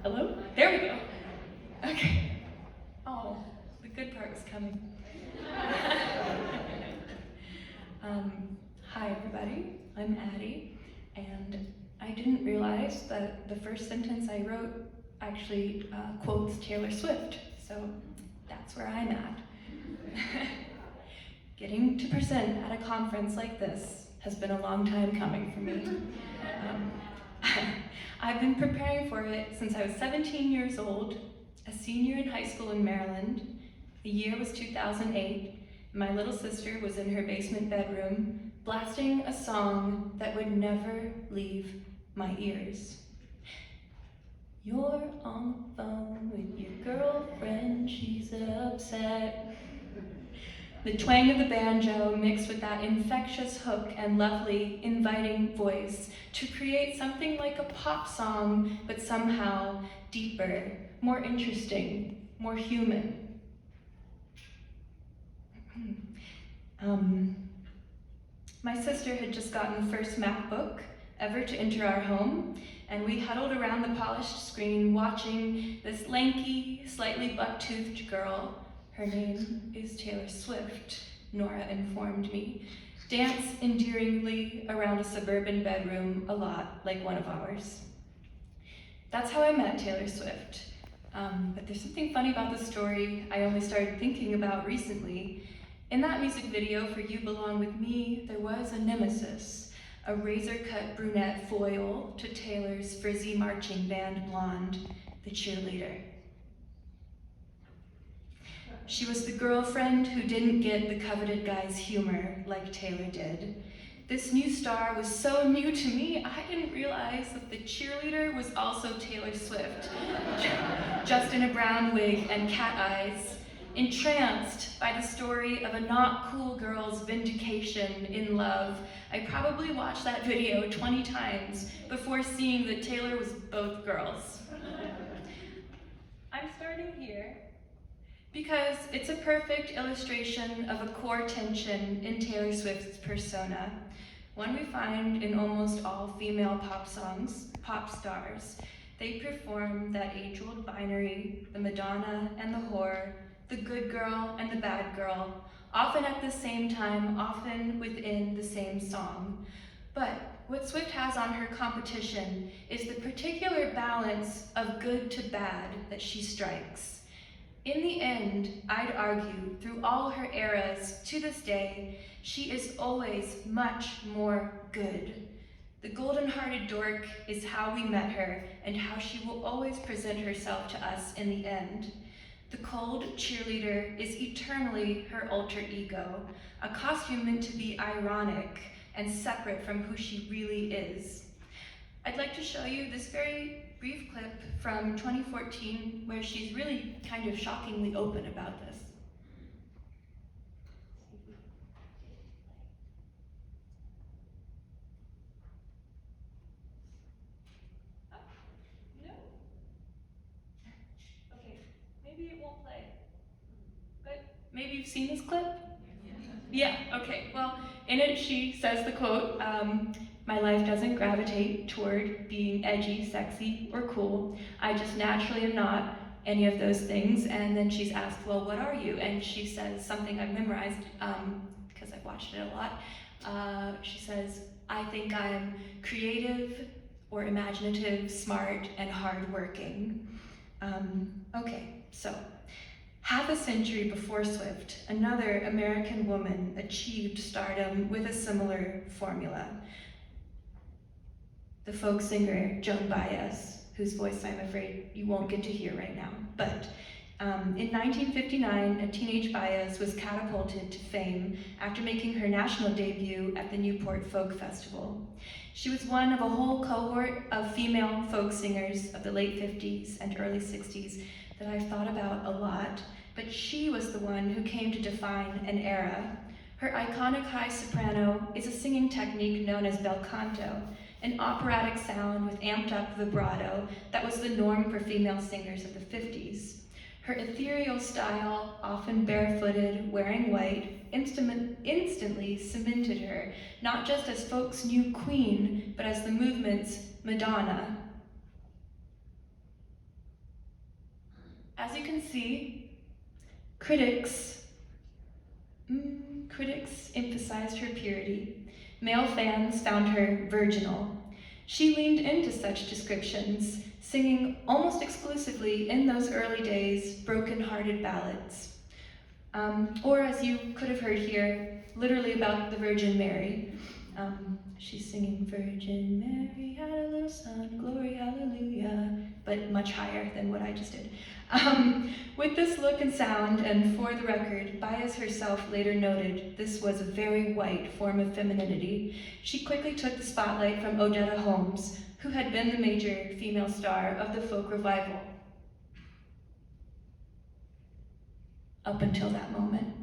Hello? There we go. Okay. Oh, the good part was coming. Hi everybody, I'm Addie, and I didn't realize that the first sentence I wrote actually quotes Taylor Swift, so that's where I'm at. Getting to present at a conference like this has been a long time coming for me. I've been preparing for it since I was 17 years old, a senior in high school in Maryland. The year was 2008. My little sister was in her basement bedroom, blasting a song that would never leave my ears. You're on the phone with your girlfriend, she's upset. The twang of the banjo mixed with that infectious hook and lovely, inviting voice to create something like a pop song, but somehow deeper, more interesting, more human. My sister had just gotten the first MacBook ever to enter our home, and we huddled around the polished screen watching this lanky, slightly buck-toothed girl, her name is Taylor Swift, Nora informed me, dance endearingly around a suburban bedroom a lot like one of ours. That's how I met Taylor Swift. But there's something funny about the story I only started thinking about recently. In that music video for You Belong With Me, there was a nemesis, a razor-cut brunette foil to Taylor's frizzy marching band blonde, the cheerleader. She was the girlfriend who didn't get the coveted guy's humor like Taylor did. This new star was so new to me, I didn't realize that the cheerleader was also Taylor Swift, just in a brown wig and cat eyes. Entranced by the story of a not cool girl's vindication in love, I probably watched that video 20 times before seeing that Taylor was both girls. I'm starting here because it's a perfect illustration of a core tension in Taylor Swift's persona, one we find in almost all female pop songs, pop stars. They perform that age-old binary, the Madonna and the whore, the good girl and the bad girl, often at the same time, often within the same song. But what Swift has on her competition is the particular balance of good to bad that she strikes. In the end, I'd argue, through all her eras to this day, she is always much more good. The golden-hearted dork is how we met her and how she will always present herself to us in the end. The cold cheerleader is eternally her alter ego, a costume meant to be ironic and separate from who she really is. I'd like to show you this very brief clip from 2014 where she's really kind of shockingly open about this. No. Okay, maybe it won't play. But maybe you've seen this clip? Yeah, okay. Well, in it she says the quote, my life doesn't gravitate toward being edgy, sexy, or cool. I just naturally am not any of those things. And then she's asked, well, what are you? And she says something I've memorized because I've watched it a lot. She says, I think I'm creative or imaginative, smart, and hardworking. Okay, so. Half a century before Swift, another American woman achieved stardom with a similar formula. The folk singer Joan Baez, whose voice I'm afraid you won't get to hear right now. But in 1959, a teenage Baez was catapulted to fame after making her national debut at the Newport Folk Festival. She was one of a whole cohort of female folk singers of the late 50s and early 60s that I've thought about a lot, but she was the one who came to define an era. Her iconic high soprano is a singing technique known as bel canto, an operatic sound with amped up vibrato that was the norm for female singers of the 50s. Her ethereal style, often barefooted, wearing white, instantly cemented her, not just as folk's new queen, but as the movement's Madonna. see. Critics emphasized her purity. Male fans found her virginal. She leaned into such descriptions, singing almost exclusively in those early days broken-hearted ballads. Or as you could have heard here, literally about the Virgin Mary. She's singing, Virgin Mary had a little son, glory, hallelujah, but much higher than what I just did. With this look and sound, and for the record, Baez herself later noted this was a very white form of femininity, she quickly took the spotlight from Odetta Holmes, who had been the major female star of the folk revival up until that moment.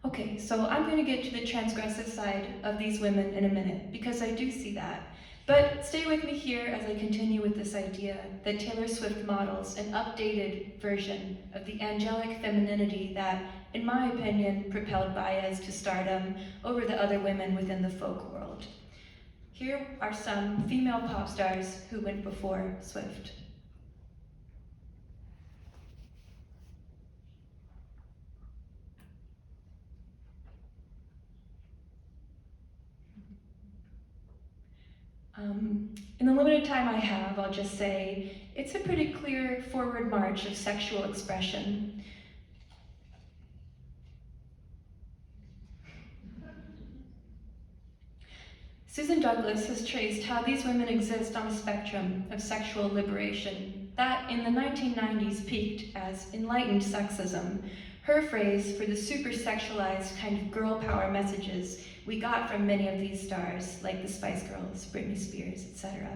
Okay, so I'm going to get to the transgressive side of these women in a minute, because I do see that. But stay with me here as I continue with this idea that Taylor Swift models an updated version of the angelic femininity that, in my opinion, propelled Baez to stardom over the other women within the folk world. Here are some female pop stars who went before Swift. In the limited time I have, I'll just say, it's a pretty clear forward march of sexual expression. Susan Douglas has traced how these women exist on a spectrum of sexual liberation that in the 1990s peaked as enlightened sexism, her phrase for the super-sexualized kind of girl power messages we got from many of these stars, like the Spice Girls, Britney Spears, etc.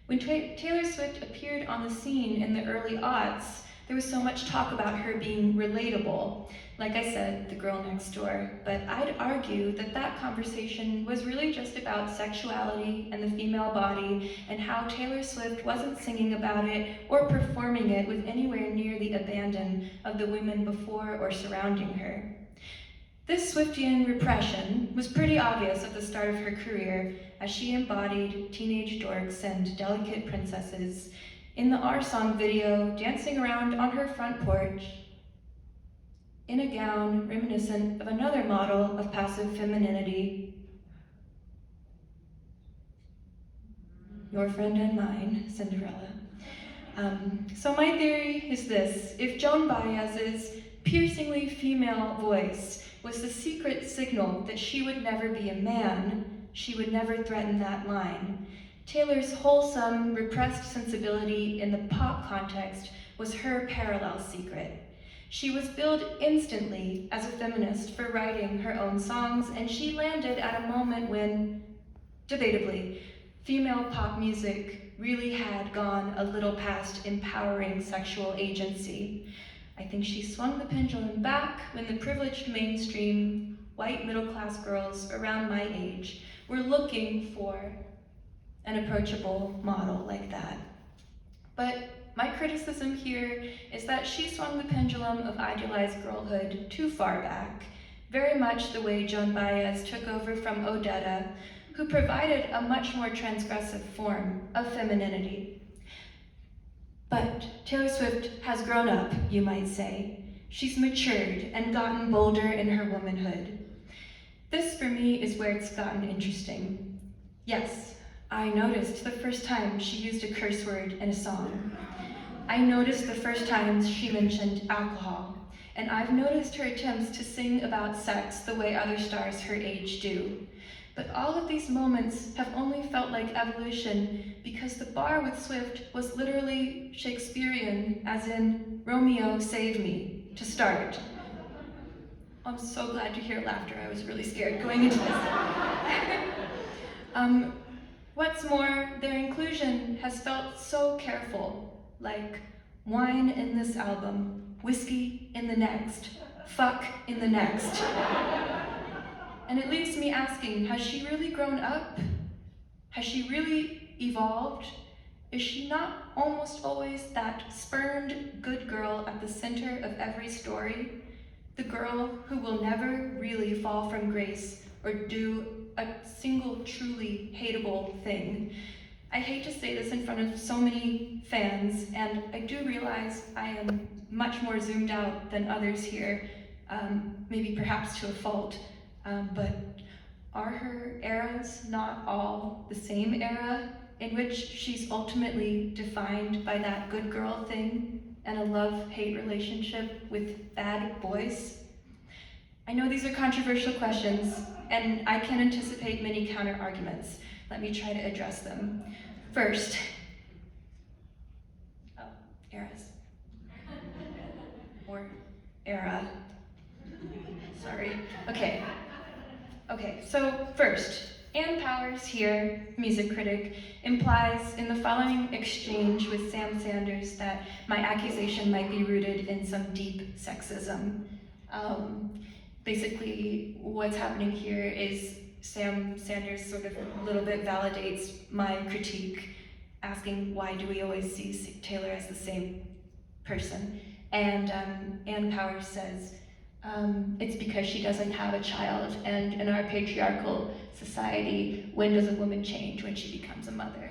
When Taylor Swift appeared on the scene in the early aughts, there was so much talk about her being relatable. Like I said, the girl next door. But I'd argue that that conversation was really just about sexuality and the female body and how Taylor Swift wasn't singing about it or performing it with anywhere near the abandon of the women before or surrounding her. This Swiftian repression was pretty obvious at the start of her career as she embodied teenage dorks and delicate princesses in the Our Song video, dancing around on her front porch in a gown reminiscent of another model of passive femininity, your friend and mine, Cinderella. So my theory is this: if Joan Baez's piercingly female voice was the secret signal that she would never be a man, she would never threaten that line, Taylor's wholesome, repressed sensibility in the pop context was her parallel secret. She was billed instantly as a feminist for writing her own songs, and she landed at a moment when, debatably, female pop music really had gone a little past empowering sexual agency. I think she swung the pendulum back when the privileged mainstream white middle-class girls around my age were looking for an approachable model like that. But my criticism here is that she swung the pendulum of idealized girlhood too far back, very much the way Joan Baez took over from Odetta, who provided a much more transgressive form of femininity. But Taylor Swift has grown up, you might say. She's matured and gotten bolder in her womanhood. This, for me, is where it's gotten interesting. Yes, I noticed the first time she used a curse word in a song. I noticed the first times she mentioned alcohol, and I've noticed her attempts to sing about sex the way other stars her age do. But all of these moments have only felt like evolution because the bar with Swift was literally Shakespearean, as in, Romeo, save me, to start. I'm so glad to hear laughter. I was really scared going into this. What's more, their inclusion has felt so careful, like wine in this album, whiskey in the next, fuck in the next. And it leaves me asking, has she really grown up? Has she really evolved? Is she not almost always that spurned good girl at the center of every story? The girl who will never really fall from grace or do a single truly hateable thing. I hate to say this in front of so many fans, and I do realize I am much more zoomed out than others here, maybe perhaps to a fault, but are her eras not all the same era in which she's ultimately defined by that good girl thing and a love-hate relationship with bad boys? I know these are controversial questions, and I can anticipate many counter-arguments. Let me try to address them. First, eras. Or era. Sorry. Okay, so first, Ann Powers here, music critic, implies in the following exchange with Sam Sanders that my accusation might be rooted in some deep sexism. Basically, what's happening here is Sam Sanders sort of a little bit validates my critique, asking why do we always see Taylor as the same person? And Ann Powers says, it's because she doesn't have a child, and in our patriarchal society, when does a woman change? When she becomes a mother.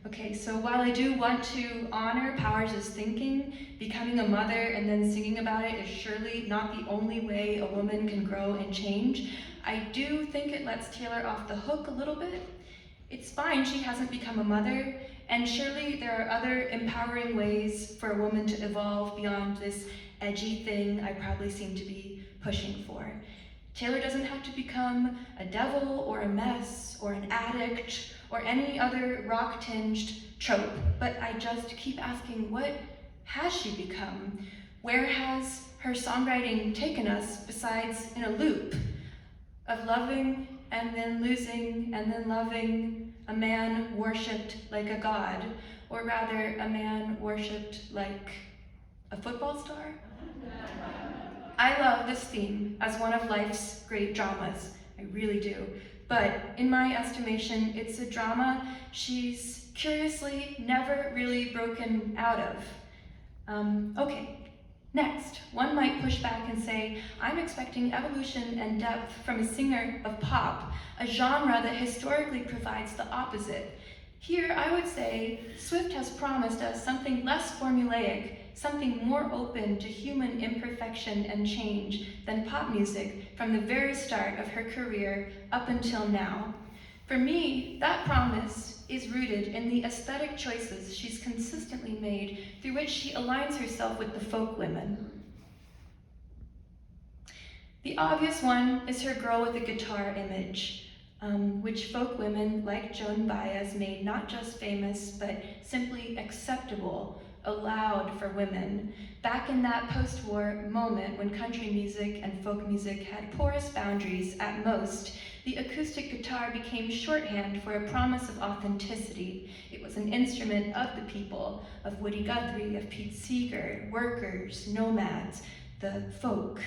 Okay, so while I do want to honor Powers' thinking, becoming a mother and then singing about it is surely not the only way a woman can grow and change. I do think it lets Taylor off the hook a little bit. It's fine she hasn't become a mother, and surely there are other empowering ways for a woman to evolve beyond this edgy thing I probably seem to be pushing for. Taylor doesn't have to become a devil or a mess or an addict or any other rock-tinged trope, but I just keep asking, what has she become? Where has her songwriting taken us besides in a loop of loving and then losing and then loving a man worshipped like a god, or rather a man worshipped like a football star? I love this theme as one of life's great dramas, I really do. But in my estimation, it's a drama she's curiously never really broken out of. Okay, next, one might push back and say, I'm expecting evolution and depth from a singer of pop, a genre that historically provides the opposite. Here, I would say, Swift has promised us something less formulaic, something more open to human imperfection and change than pop music from the very start of her career up until now. For me, that promise is rooted in the aesthetic choices she's consistently made through which she aligns herself with the folk women. The obvious one is her girl with a guitar image, which folk women like Joan Baez made not just famous, but simply acceptable, allowed for women. Back in that post-war moment when country music and folk music had porous boundaries at most, the acoustic guitar became shorthand for a promise of authenticity. It was an instrument of the people, of Woody Guthrie, of Pete Seeger, workers, nomads, the folk.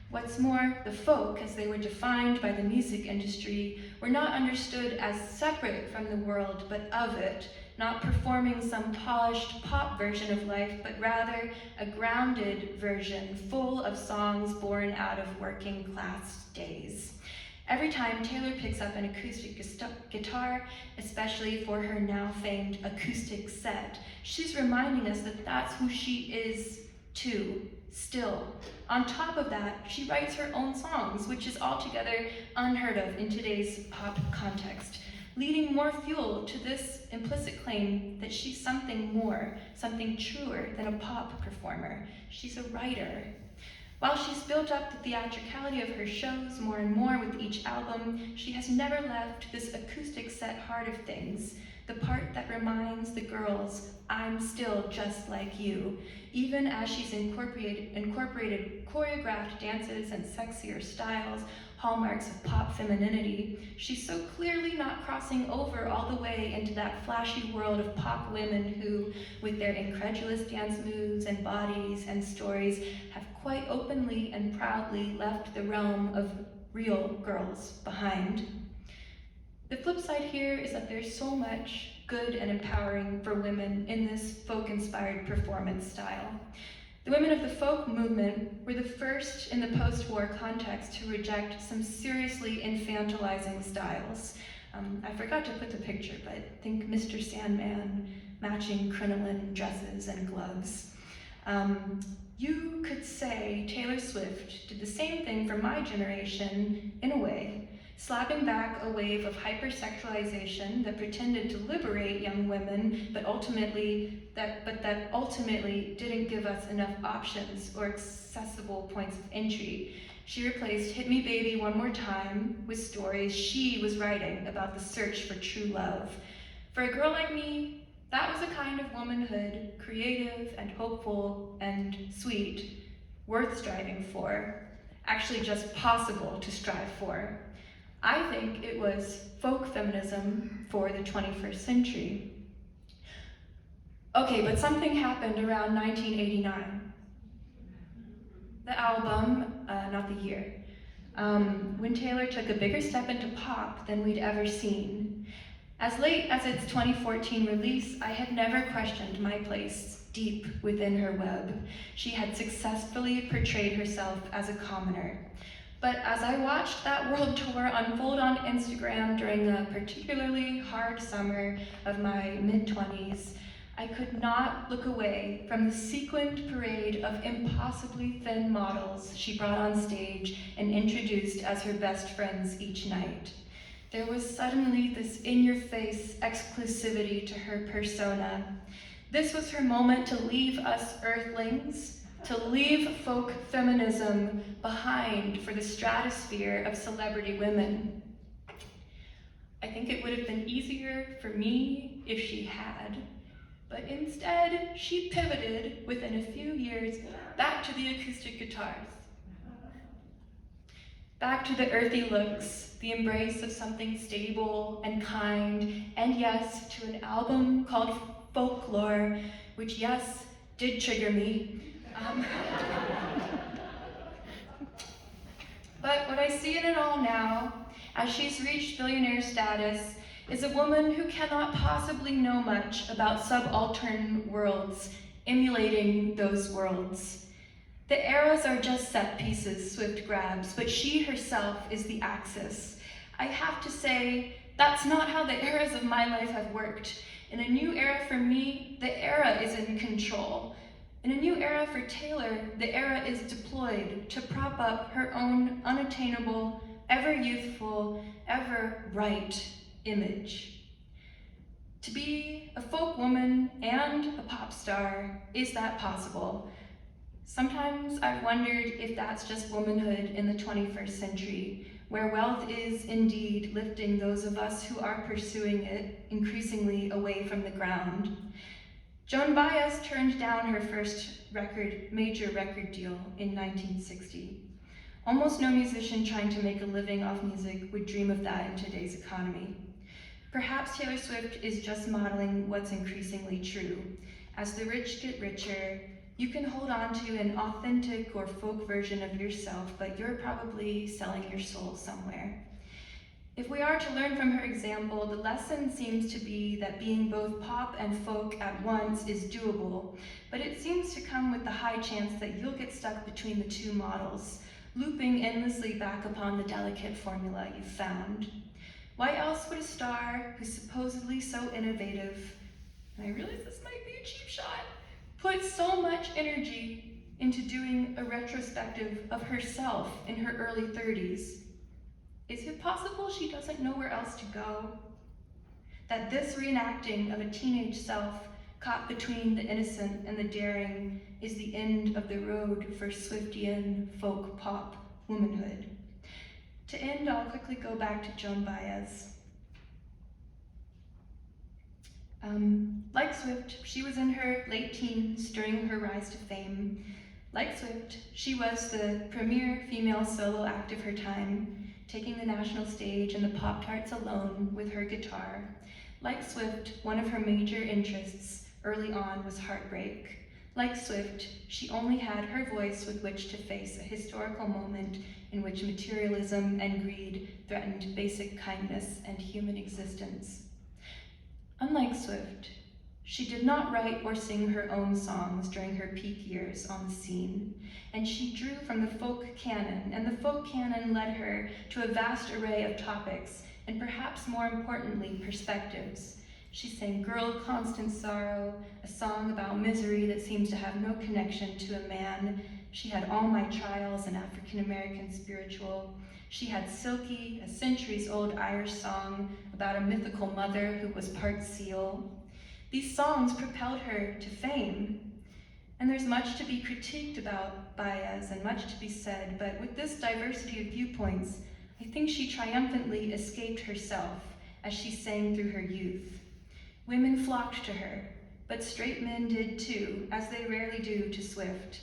What's more, the folk, as they were defined by the music industry, were not understood as separate from the world, but of it, not performing some polished pop version of life, but rather a grounded version full of songs born out of working class days. Every time Taylor picks up an acoustic guitar, especially for her now famed acoustic set, she's reminding us that that's who she is too, still. On top of that, she writes her own songs, which is altogether unheard of in today's pop context, leading more fuel to this implicit claim that she's something more, something truer than a pop performer. She's a writer. While she's built up the theatricality of her shows more and more with each album, she has never left this acoustic set heart of things, the part that reminds the girls, I'm still just like you, even as she's incorporated choreographed dances and sexier styles, hallmarks of pop femininity. She's so clearly not crossing over all the way into that flashy world of pop women who, with their incredulous dance moves and bodies and stories, have quite openly and proudly left the realm of real girls behind. The flip side here is that there's so much good and empowering for women in this folk-inspired performance style. The women of the folk movement were the first in the post-war context to reject some seriously infantilizing styles. I forgot to put the picture, but think Mr. Sandman, matching crinoline dresses and gloves. You could say Taylor Swift did the same thing for my generation in a way, slapping back a wave of hypersexualization that pretended to liberate young women, but that ultimately didn't give us enough options or accessible points of entry. She replaced Hit Me Baby One More Time with stories she was writing about the search for true love. For a girl like me, that was a kind of womanhood, creative and hopeful and sweet, worth striving for, actually just possible to strive for. I think it was folk feminism for the 21st century. Okay, but something happened around 1989. The album, not the year, when Taylor took a bigger step into pop than we'd ever seen. As late as its 2014 release, I had never questioned my place deep within her web. She had successfully portrayed herself as a commoner. But as I watched that world tour unfold on Instagram during a particularly hard summer of my mid-20s, I could not look away from the sequined parade of impossibly thin models she brought on stage and introduced as her best friends each night. There was suddenly this in-your-face exclusivity to her persona. This was her moment to leave us earthlings, to leave folk feminism behind for the stratosphere of celebrity women. I think it would have been easier for me if she had, but instead she pivoted within a few years back to the acoustic guitars. Back to the earthy looks, the embrace of something stable and kind, and yes, to an album called Folklore, which yes, did trigger me. But what I see in it all now, as she's reached billionaire status, is a woman who cannot possibly know much about subaltern worlds, emulating those worlds. The eras are just set pieces Swift grabs, but she herself is the axis. I have to say, that's not how the eras of my life have worked. In a new era for me, the era is in control. In a new era for Taylor, the era is deployed to prop up her own unattainable, ever youthful, ever right image. To be a folk woman and a pop star, is that possible? Sometimes I've wondered if that's just womanhood in the 21st century, where wealth is indeed lifting those of us who are pursuing it increasingly away from the ground. Joan Baez turned down her first major record deal in 1960. Almost no musician trying to make a living off music would dream of that in today's economy. Perhaps Taylor Swift is just modeling what's increasingly true. As the rich get richer, you can hold on to an authentic or folk version of yourself, but you're probably selling your soul somewhere. If we are to learn from her example, the lesson seems to be that being both pop and folk at once is doable, but it seems to come with the high chance that you'll get stuck between the two models, looping endlessly back upon the delicate formula you've found. Why else would a star who's supposedly so innovative, and I realize this might be a cheap shot, put so much energy into doing a retrospective of herself in her early 30s? Is it possible she doesn't know where else to go? That this reenacting of a teenage self caught between the innocent and the daring is the end of the road for Swiftian folk pop womanhood? To end, I'll quickly go back to Joan Baez. Like Swift, she was in her late teens during her rise to fame. Like Swift, she was the premier female solo act of her time, taking the national stage and the Pop-Tarts alone with her guitar. Like Swift, one of her major interests early on was heartbreak. Like Swift, she only had her voice with which to face a historical moment in which materialism and greed threatened basic kindness and human existence. Unlike Swift, she did not write or sing her own songs during her peak years on the scene, and she drew from the folk canon, and the folk canon led her to a vast array of topics and perhaps more importantly, perspectives. She sang Girl, Constant Sorrow, a song about misery that seems to have no connection to a man. She had All My Trials, an African-American spiritual. She had Silky, a centuries-old Irish song about a mythical mother who was part seal. These songs propelled her to fame. And there's much to be critiqued about Baez and much to be said, but with this diversity of viewpoints, I think she triumphantly escaped herself as she sang through her youth. Women flocked to her, but straight men did too, as they rarely do to Swift.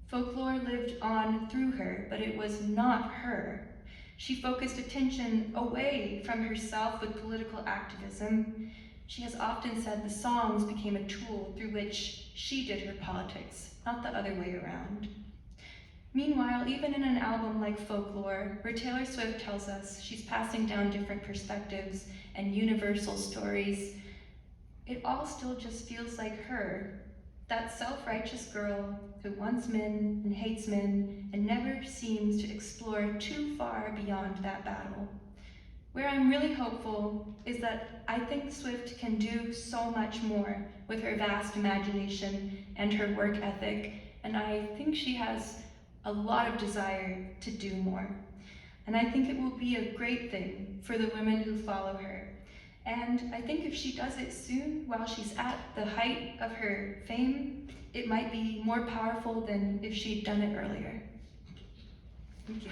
Folklore lived on through her, but it was not her. She focused attention away from herself with political activism. She has often said the songs became a tool through which she did her politics, not the other way around. Meanwhile, even in an album like Folklore, where Taylor Swift tells us she's passing down different perspectives and universal stories, it all still just feels like her, that self-righteous girl who wants men and hates men and never seems to explore too far beyond that battle. Where I'm really hopeful is that I think Swift can do so much more with her vast imagination and her work ethic, and I think she has a lot of desire to do more. And I think it will be a great thing for the women who follow her. And I think if she does it soon, while she's at the height of her fame, it might be more powerful than if she'd done it earlier. Thank you.